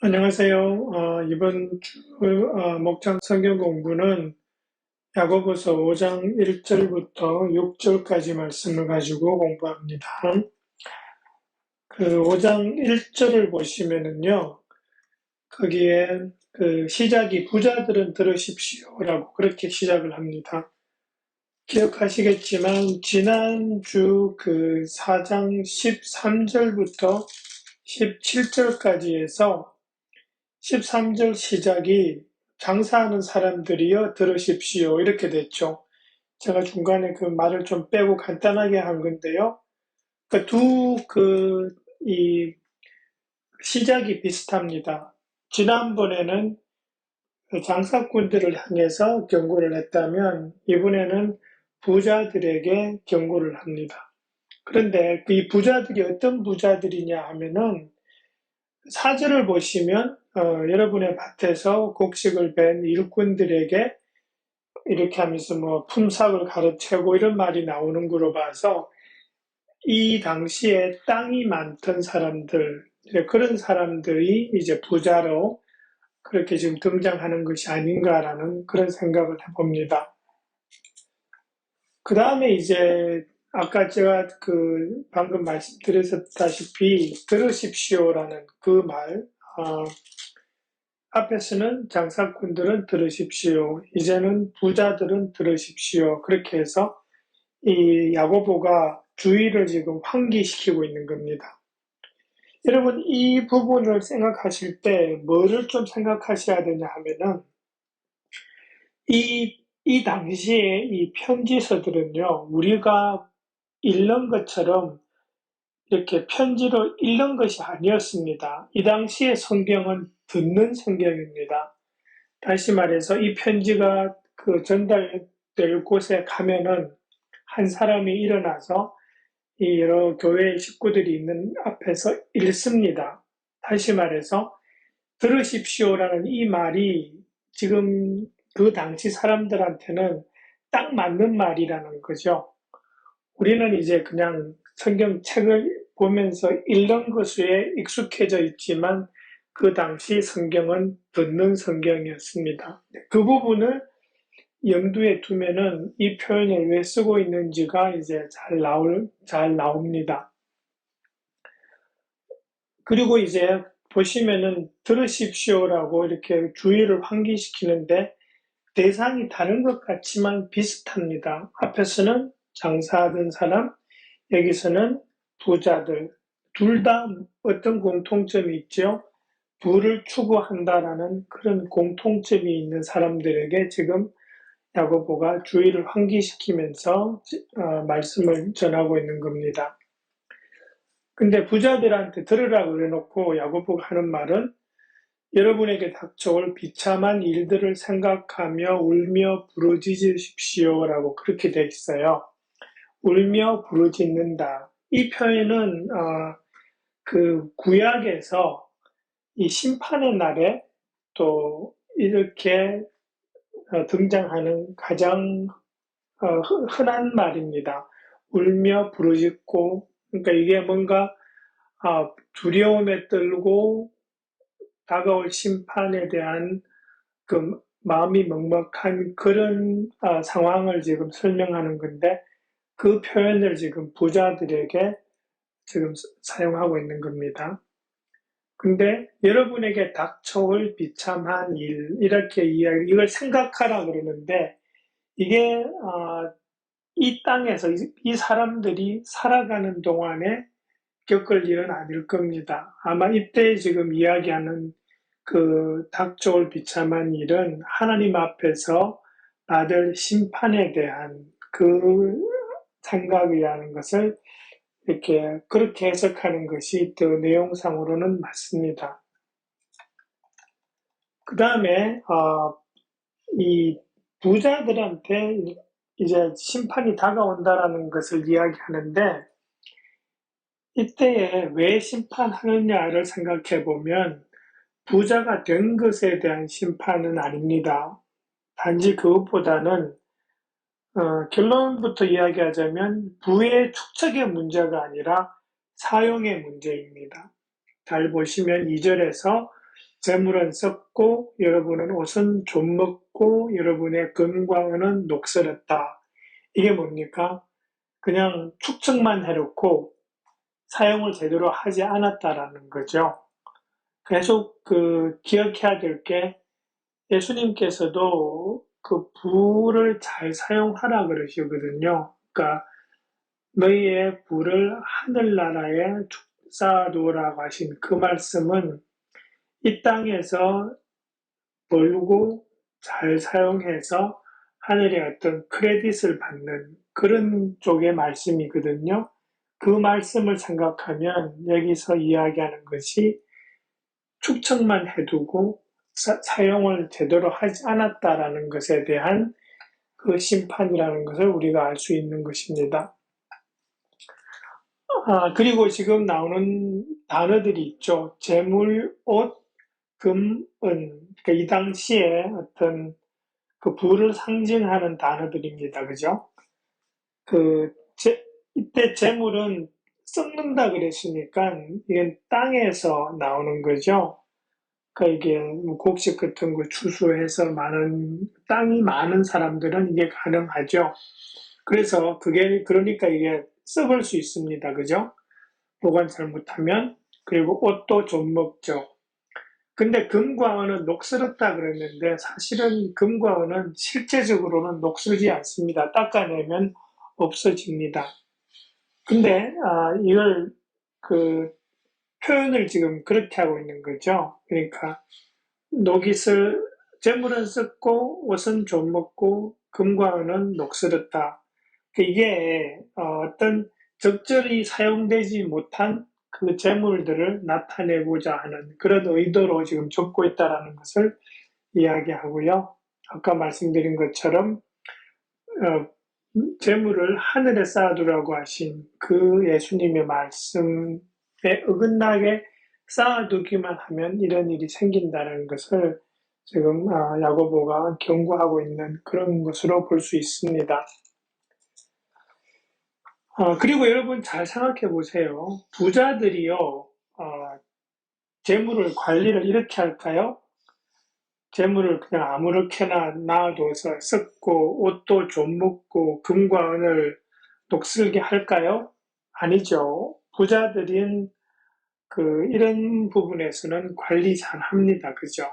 안녕하세요. 이번 주 목장 성경 공부는 야고보서 5장 1절부터 6절까지 말씀을 가지고 공부합니다. 그 5장 1절을 보시면은요, 거기에 그 시작이 부자들은 들으십시오라고 그렇게 시작을 합니다. 기억하시겠지만 지난주 그 4장 13절부터 17절까지 해서 13절 시작이 장사하는 사람들이여 들으십시오 이렇게 됐죠. 제가 중간에 그 말을 좀 빼고 간단하게 한 건데요. 이 시작이 비슷합니다. 지난번에는 그 장사꾼들을 향해서 경고를 했다면 이번에는 부자들에게 경고를 합니다. 그런데 이 부자들이 어떤 부자들이냐 하면은 4절을 보시면 여러분의 밭에서 곡식을 벤 일꾼들에게 이렇게 하면서 뭐 품삯을 가로채고 이런 말이 나오는 거로 봐서 이 당시에 땅이 많던 사람들, 그런 사람들이 이제 부자로 그렇게 지금 등장하는 것이 아닌가라는 그런 생각을 해봅니다. 그 다음에 이제 아까 제가 그 방금 말씀드렸다시피 들으십시오라는 그 말, 앞에서는 장사꾼들은 들으십시오. 이제는 부자들은 들으십시오. 그렇게 해서 이 야고보가 주의를 지금 환기시키고 있는 겁니다. 여러분, 이 부분을 생각하실 때 뭐를 좀 생각하셔야 되냐 하면은 이 당시에 이 편지서들은요, 우리가 읽는 것처럼 이렇게 편지로 읽는 것이 아니었습니다. 이 당시의 성경은 듣는 성경입니다. 다시 말해서 이 편지가 그 전달될 곳에 가면은 한 사람이 일어나서 이 여러 교회 식구들이 있는 앞에서 읽습니다. 다시 말해서 들으십시오라는 이 말이 지금 그 당시 사람들한테는 딱 맞는 말이라는 거죠. 우리는 이제 그냥 성경책을 보면서 읽는 것에 익숙해져 있지만 그 당시 성경은 듣는 성경이었습니다. 그 부분을 염두에 두면은 이 표현을 왜 쓰고 있는지가 이제 잘 나옵니다. 그리고 이제 보시면은 들으십시오라고 이렇게 주의를 환기시키는데 대상이 다른 것 같지만 비슷합니다. 앞에서는 장사하던 사람, 여기서는 부자들. 둘 다 어떤 공통점이 있죠? 부를 추구한다라는 그런 공통점이 있는 사람들에게 지금 야고보가 주의를 환기시키면서 말씀을 전하고 있는 겁니다. 근데 부자들한테 들으라고 그래놓고 야고보가 하는 말은 여러분에게 닥쳐올 비참한 일들을 생각하며 울며 부르짖으십시오라고 그렇게 돼 있어요. 울며 부르짖는다. 이 표현은 그 구약에서 이 심판의 날에 또 이렇게 등장하는 가장 흔한 말입니다. 울며 부르짖고, 그러니까 이게 뭔가 두려움에 떨고 다가올 심판에 대한 그 마음이 먹먹한 그런 상황을 지금 설명하는 건데 그 표현을 지금 부자들에게 지금 사용하고 있는 겁니다. 근데 여러분에게 닥쳐올 비참한 일 이렇게 이걸 생각하라 그러는데 이게 이 땅에서 이 사람들이 살아가는 동안에 겪을 일은 아닐 겁니다. 아마 이때 지금 이야기하는 그 닥쳐올 비참한 일은 하나님 앞에서 받을 심판에 대한 그 생각이라는 것을 이렇게 그렇게 해석하는 것이 더 내용상으로는 맞습니다. 그 다음에 이 부자들한테 이제 심판이 다가온다라는 것을 이야기하는데 이때에 왜 심판하느냐를 생각해 보면 부자가 된 것에 대한 심판은 아닙니다. 단지 그것보다는 결론부터 이야기하자면 부의 축적의 문제가 아니라 사용의 문제입니다. 잘 보시면 2절에서 재물은 썩고 여러분은 옷은 좀 먹고 여러분의 금과 은은 녹슬었다. 이게 뭡니까? 그냥 축적만 해놓고 사용을 제대로 하지 않았다라는 거죠. 계속 기억해야 될 게 예수님께서도 그 부를 잘 사용하라 그러시거든요. 그러니까 너희의 부를 하늘나라에 쌓아두라고 하신 그 말씀은 이 땅에서 벌고 잘 사용해서 하늘의 어떤 크레딧을 받는 그런 쪽의 말씀이거든요. 그 말씀을 생각하면 여기서 이야기하는 것이 축적만 해두고 사용을 제대로 하지 않았다라는 것에 대한 그 심판이라는 것을 우리가 알 수 있는 것입니다. 그리고 지금 나오는 단어들이 있죠. 재물, 옷, 금, 은. 그러니까 이 당시에 어떤 그 부를 상징하는 단어들입니다. 그죠? 그, 이때 재물은 썩는다 그랬으니까 이건 땅에서 나오는 거죠. 그러니까 이게 뭐 곡식 같은 거 추수해서 땅이 많은 사람들은 이게 가능하죠. 그래서 그러니까 이게 썩을 수 있습니다. 그죠? 보관 잘못하면. 그리고 옷도 좀 먹죠. 근데 금과 은은 녹슬었다 그랬는데 사실은 금과 은은 실제적으로는 녹슬지 않습니다. 닦아내면 없어집니다. 근데 이걸 그 표현을 지금 그렇게 하고 있는 거죠. 그러니까 녹이슬 재물은 썩고 옷은 좀 먹고 금과 은은 녹슬었다. 이게 어떤 적절히 사용되지 못한 그 재물들을 나타내고자 하는 그런 의도로 지금 적고 있다는 것을 이야기하고요. 아까 말씀드린 것처럼 재물을 하늘에 쌓아두라고 하신 그 예수님의 말씀에 어긋나게 쌓아두기만 하면 이런 일이 생긴다는 것을 지금 야고보가 경고하고 있는 그런 것으로 볼 수 있습니다. 그리고 여러분 잘 생각해 보세요. 부자들이요, 재물을 관리를 이렇게 할까요? 재물을 그냥 아무렇게나 놔둬서 썩고 옷도 좀 먹고 금과 은을 녹슬게 할까요? 아니죠. 부자들인 이런 부분에서는 관리 잘 합니다. 그죠?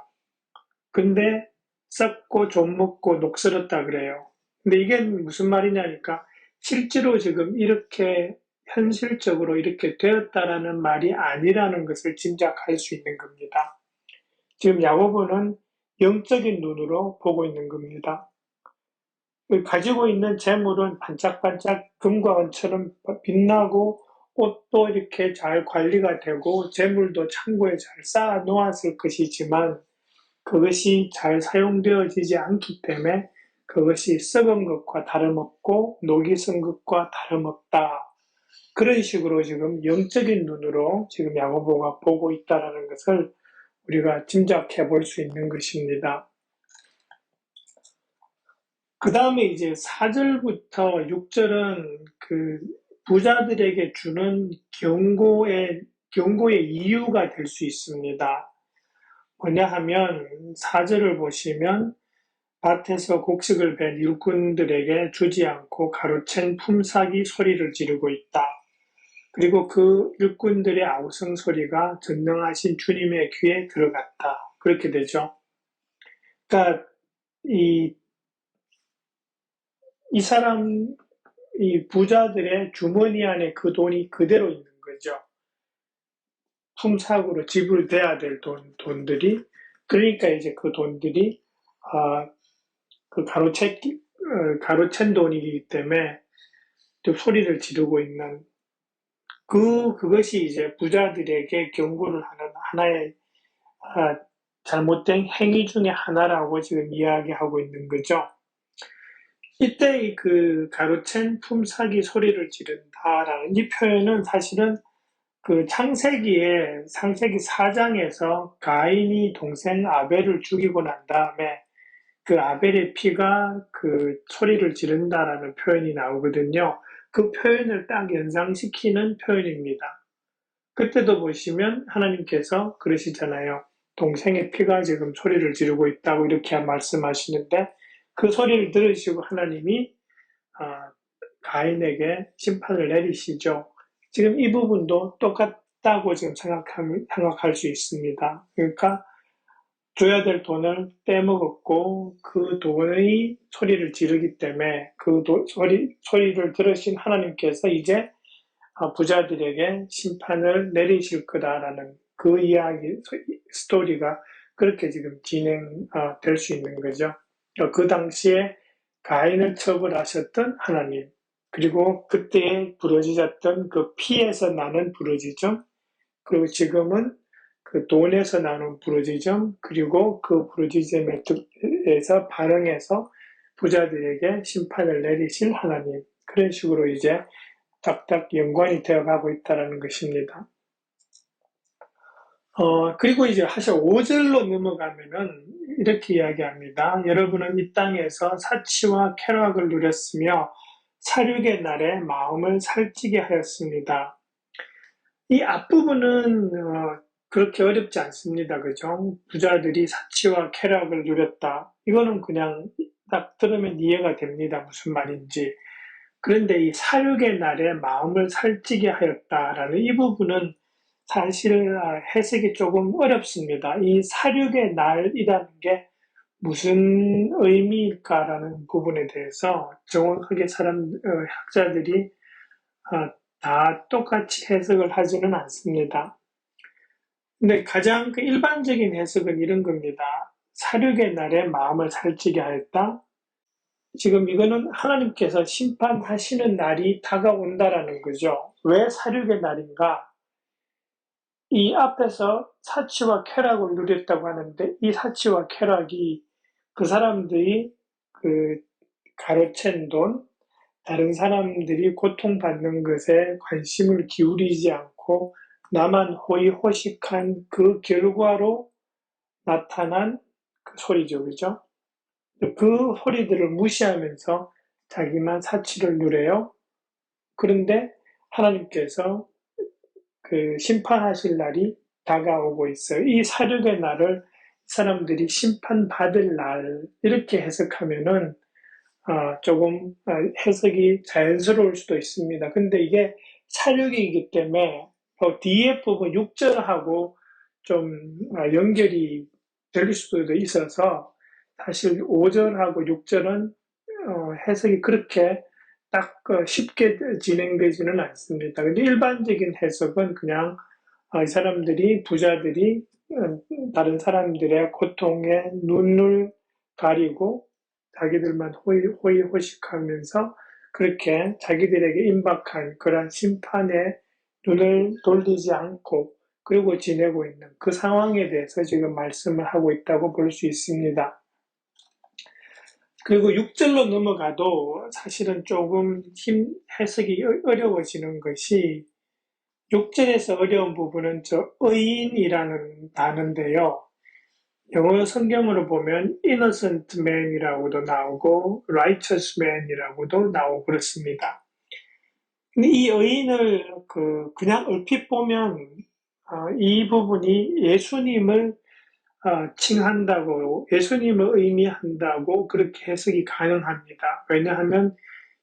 근데 썩고 좀 먹고 녹슬었다 그래요. 근데 이게 무슨 말이냐니까 실제로 지금 이렇게 현실적으로 이렇게 되었다라는 말이 아니라는 것을 짐작할 수 있는 겁니다. 지금 야고보는 영적인 눈으로 보고 있는 겁니다. 가지고 있는 재물은 반짝반짝 금과 은처럼 빛나고 옷도 이렇게 잘 관리가 되고 재물도 창고에 잘 쌓아 놓았을 것이지만 그것이 잘 사용되어지지 않기 때문에 그것이 썩은 것과 다름없고 녹이 쓴 것과 다름없다. 그런 식으로 지금 영적인 눈으로 지금 야고보가 보고 있다는 것을 우리가 짐작해 볼 수 있는 것입니다. 그 다음에 이제 4절부터 6절은 그 부자들에게 주는 경고의 이유가 될 수 있습니다. 뭐냐 하면 4절을 보시면 밭에서 곡식을 벤 일꾼들에게 주지 않고 가로챈 품삯이 소리를 지르고 있다. 그리고 그 일꾼들의 아우성 소리가 전능하신 주님의 귀에 들어갔다. 그렇게 되죠. 그러니까 이 부자들의 주머니 안에 그 돈이 그대로 있는 거죠. 품삯으로 지불돼야 될 돈들이. 그러니까 이제 그 돈들이 가로챈 돈이기 때문에 또 소리를 지르고 있는 그것이 이제 부자들에게 경고를 하는 하나의 잘못된 행위 중에 하나라고 지금 이야기하고 있는 거죠. 이때 그 가로챈 품삯이 소리를 지른다라는 이 표현은 사실은 그 창세기 4장에서 가인이 동생 아벨을 죽이고 난 다음에 그 아벨의 피가 그 소리를 지른다라는 표현이 나오거든요. 그 표현을 딱 연상시키는 표현입니다. 그때도 보시면 하나님께서 그러시잖아요. 동생의 피가 지금 소리를 지르고 있다고 이렇게 말씀하시는데 그 소리를 들으시고 하나님이 가인에게 심판을 내리시죠. 지금 이 부분도 똑같다고 지금 생각할 수 있습니다. 그러니까 줘야 될 돈을 떼먹었고 그 돈의 소리를 지르기 때문에 그 소리를 들으신 하나님께서 이제 부자들에게 심판을 내리실 거다라는 그 이야기, 스토리가 그렇게 지금 진행될 수 있는 거죠. 그 당시에 가인을 처벌하셨던 하나님, 그리고 그때 부러지셨던 그 피에서 나는 부러지점, 그리고 지금은 그 돈에서 나는 부러지점, 그리고 그 부러지점에서 반응해서 부자들에게 심판을 내리실 하나님, 그런 식으로 이제 딱딱 연관이 되어가고 있다는 것입니다. 그리고 이제 사실 5절로 넘어가면은 이렇게 이야기합니다. 여러분은 이 땅에서 사치와 쾌락을 누렸으며 살육의 날에 마음을 살찌게 하였습니다. 이 앞부분은 그렇게 어렵지 않습니다. 그죠? 부자들이 사치와 쾌락을 누렸다. 이거는 그냥 딱 들으면 이해가 됩니다. 무슨 말인지. 그런데 이 살육의 날에 마음을 살찌게 하였다라는 이 부분은 사실 해석이 조금 어렵습니다. 이 살육의 날이라는 게 무슨 의미일까라는 부분에 대해서 정확하게 학자들이 다 똑같이 해석을 하지는 않습니다. 근데 가장 일반적인 해석은 이런 겁니다. 살육의 날에 마음을 살찌게 하였다. 지금 이거는 하나님께서 심판하시는 날이 다가온다라는 거죠. 왜 살육의 날인가? 이 앞에서 사치와 쾌락을 누렸다고 하는데 이 사치와 쾌락이 그 사람들이 그 가로챈 돈, 다른 사람들이 고통받는 것에 관심을 기울이지 않고 나만 호의호식한 그 결과로 나타난 그 소리죠. 그죠? 그 소리들을 무시하면서 자기만 사치를 누려요. 그런데 하나님께서 그 심판하실 날이 다가오고 있어요. 이 사륙의 날을 사람들이 심판받을 날 이렇게 해석하면은 조금 해석이 자연스러울 수도 있습니다. 근데 이게 사륙이기 때문에 뒤에 부분 6절하고 좀 연결이 될 수도 있어서 사실 5절하고 6절은 해석이 그렇게 딱 쉽게 진행되지는 않습니다. 근데 일반적인 해석은 그냥 이 사람들이 부자들이 다른 사람들의 고통에 눈을 가리고 자기들만 호의호식하면서 그렇게 자기들에게 임박한 그런 심판에 눈을 돌리지 않고 그리고 지내고 있는 그 상황에 대해서 지금 말씀을 하고 있다고 볼 수 있습니다. 그리고 6절로 넘어가도 사실은 조금 해석이 어려워지는 것이 6절에서 어려운 부분은 저 의인이라는 단어인데요. 영어 성경으로 보면 innocent man이라고도 나오고 righteous man이라고도 나오고 그렇습니다. 근데 이 의인을 그냥 얼핏 보면 이 부분이 예수님을 칭한다고 예수님을 의미한다고 그렇게 해석이 가능합니다. 왜냐하면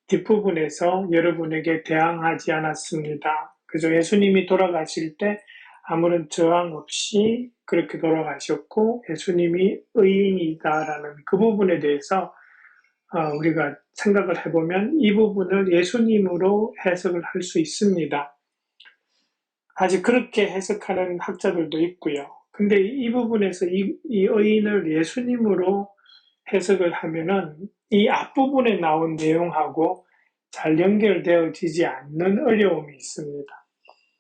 뒷부분에서 여러분에게 대항하지 않았습니다. 그죠? 예수님이 돌아가실 때 아무런 저항 없이 그렇게 돌아가셨고 예수님이 의인이다라는 그 부분에 대해서 우리가 생각을 해보면 이 부분을 예수님으로 해석을 할 수 있습니다. 아직 그렇게 해석하는 학자들도 있고요. 근데 이 부분에서 이 의인을 예수님으로 해석을 하면은 이 앞부분에 나온 내용하고 잘 연결되어지지 않는 어려움이 있습니다.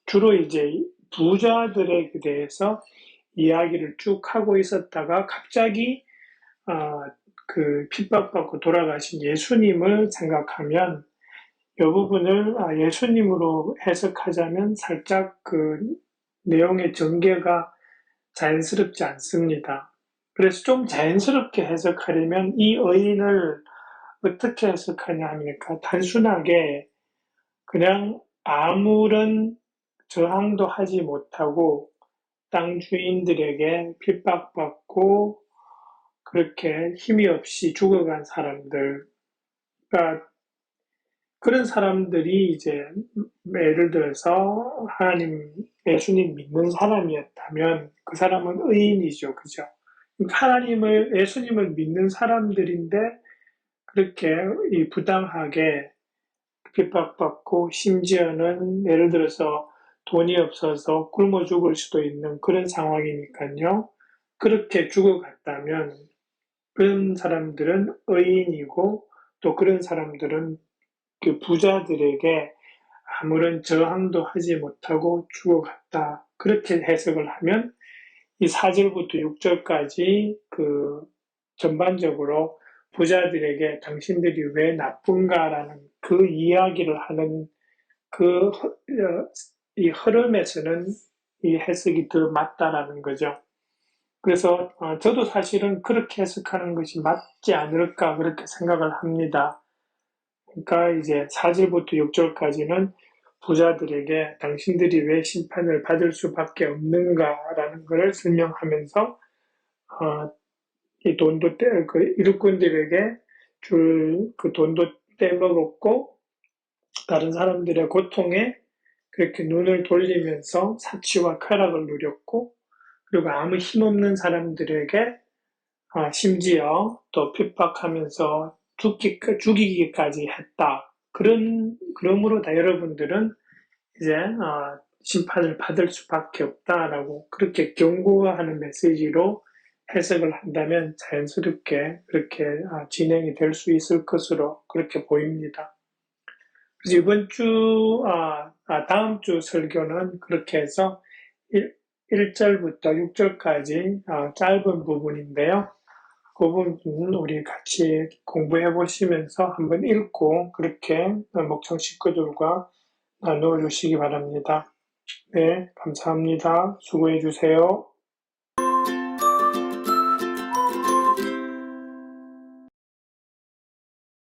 주로 이제 부자들에 대해서 이야기를 쭉 하고 있었다가 갑자기 그 핍박받고 돌아가신 예수님을 생각하면 이 부분을 예수님으로 해석하자면 살짝 그 내용의 전개가 자연스럽지 않습니다. 그래서 좀 자연스럽게 해석하려면 이 의인을 어떻게 해석하냐 하니까 단순하게 그냥 아무런 저항도 하지 못하고 땅 주인들에게 핍박받고 그렇게 힘이 없이 죽어간 사람들, 그러니까 그런 사람들이 이제 예를 들어서 하나님, 예수님 믿는 사람이었다면 그 사람은 의인이죠. 그죠? 하나님을, 예수님을 믿는 사람들인데 그렇게 이 부당하게 핍박받고 심지어는 예를 들어서 돈이 없어서 굶어 죽을 수도 있는 그런 상황이니까요. 그렇게 죽어갔다면 그런 사람들은 의인이고 또 그런 사람들은 그 부자들에게 아무런 저항도 하지 못하고 죽어갔다. 그렇게 해석을 하면 이 4절부터 6절까지 그 전반적으로 부자들에게 당신들이 왜 나쁜가라는 그 이야기를 하는 이 흐름에서는 이 해석이 더 맞다라는 거죠. 그래서 저도 사실은 그렇게 해석하는 것이 맞지 않을까 그렇게 생각을 합니다. 그러니까 이제 4절부터 6절까지는 부자들에게 당신들이 왜 심판을 받을 수밖에 없는가라는 것을 설명하면서 이 돈도 그 일꾼들에게 줄 그 돈도 떼먹었고 다른 사람들의 고통에 그렇게 눈을 돌리면서 사치와 쾌락을 누렸고 그리고 아무 힘없는 사람들에게 심지어 또 핍박하면서 죽이기까지 했다. 그러므로 다 여러분들은 이제 심판을 받을 수밖에 없다라고 그렇게 경고하는 메시지로 해석을 한다면 자연스럽게 그렇게 진행이 될 수 있을 것으로 그렇게 보입니다. 그래서 이번 주, 다음 주 설교는 그렇게 해서 1절부터 6절까지 짧은 부분인데요. 그 부분 우리 같이 공부해 보시면서 한번 읽고 그렇게 목장 식구들과 나누어 주시기 바랍니다. 네, 감사합니다. 수고해 주세요.